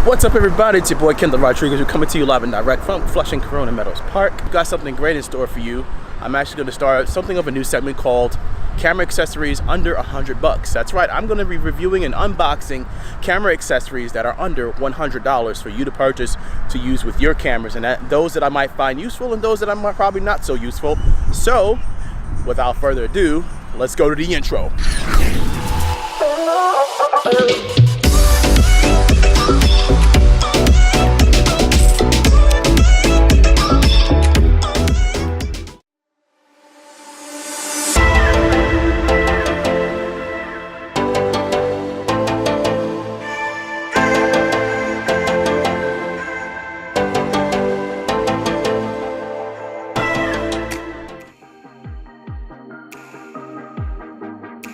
What's up, everybody? It's your boy Kendall Rodriguez. We're coming to you live and direct from Flushing Corona Meadows Park. We've got something great in store for you. I'm actually going to start something of a new segment called Camera Accessories Under $100. That's right, I'm going to be reviewing and unboxing camera accessories that are under $100 for you to purchase to use with your cameras, and those that I might find useful and those that I'm probably not so useful. So, without further ado, let's go to the intro.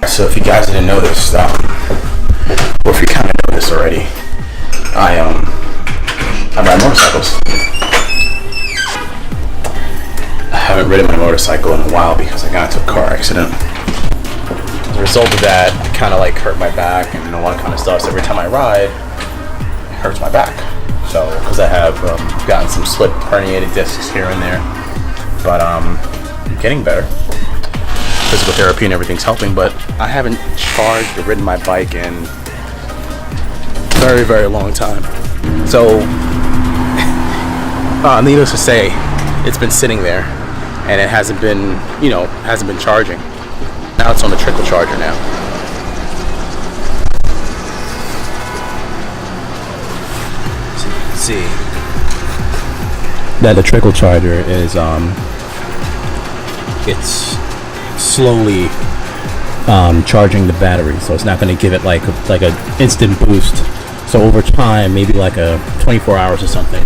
So if you guys didn't know this, or if you kind of know this already, I ride motorcycles. I haven't ridden my motorcycle in a while because I got into a car accident. As a result of that, I kind of like hurt my back and all that kind of stuff. So every time I ride, it hurts my back. So because I have gotten some slip herniated discs here and there, but I'm getting better. Physical therapy and everything's helping, but I haven't charged or ridden my bike in a very, very long time. So, needless to say, it's been sitting there, and it hasn't been, hasn't been charging. Now it's on the trickle charger now. So you can see that the trickle charger is, it's slowly charging the battery, so it's not going to give it like an instant boost. So over time, maybe like a 24 hours or something.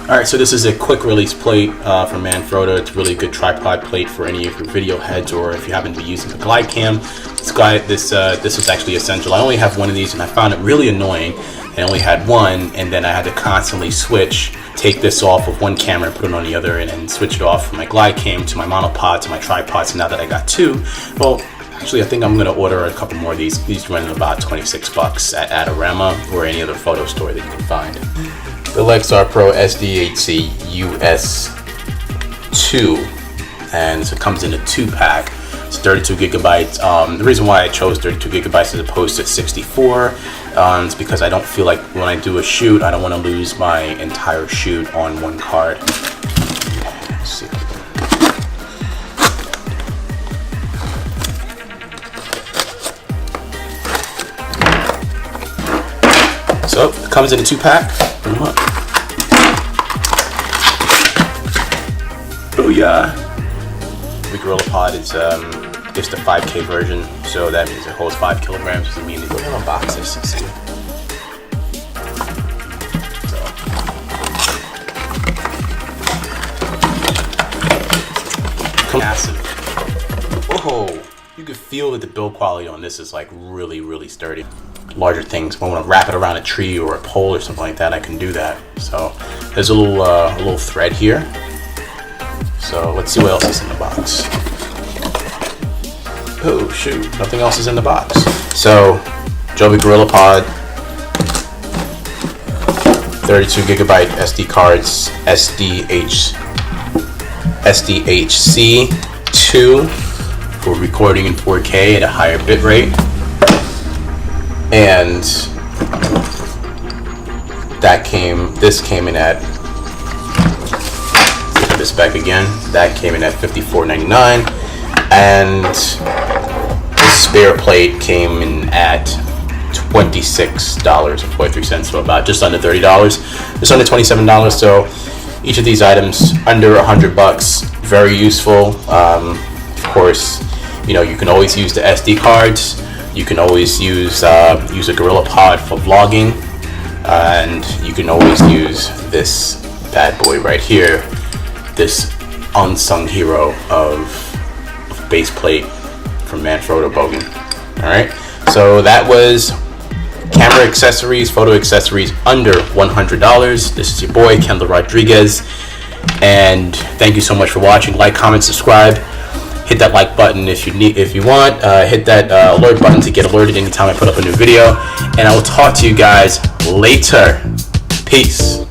Alright, so this is a quick release plate from Manfrotto. It's a really good tripod plate for any of your video heads, or if you happen to be using a glide cam. This was actually essential. I only have one of these, and I found it really annoying. I only had one, and then I had to constantly take this off of one camera and put it on the other, and then switch it off from my glide cam to my monopod to my tripod. So now that I got two, well, actually I think I'm going to order a couple more of these. These run about $26 at Adorama or any other photo store that you can find. The Lexar Pro SDHC US2, and so it comes in a 2-pack. It's 32 gigabytes. The reason why I chose 32 gigabytes as opposed to 64 is because I don't feel like when I do a shoot, I don't want to lose my entire shoot on one card. Let's see. So it comes in a 2-pack. Oh yeah. The GorillaPod is just the 5K version, so that means it holds 5 kilograms. Doesn't mean it will unbox this. Let's see. So massive. Oh, you can feel that the build quality on this is like really, really sturdy. Larger things, if I want to wrap it around a tree or a pole or something like that, I can do that. So there's a little thread here. So let's see what else is in the box. Oh shoot, nothing else is in the box. So Joby GorillaPod, 32 gigabyte SD cards, SDHC 2 for recording in 4K at a higher bit rate. and this came in at, put this back again, that came in at $54.99, and the spare plate came in at $26.43, so about just under $30, just under $27. So each of these items under $100, very useful. Of course, you know, you can always use the SD cards. You can always use a Gorilla Pod for vlogging, and you can always use this bad boy right here, this unsung hero of base plate from Manfrotto Bogan. All right, so that was camera accessories, photo accessories under $100. This is your boy Kendall Rodriguez, and thank you so much for watching. Like, comment, subscribe. Hit that like button if you want. Hit that alert button to get alerted anytime I put up a new video, and I will talk to you guys later. Peace.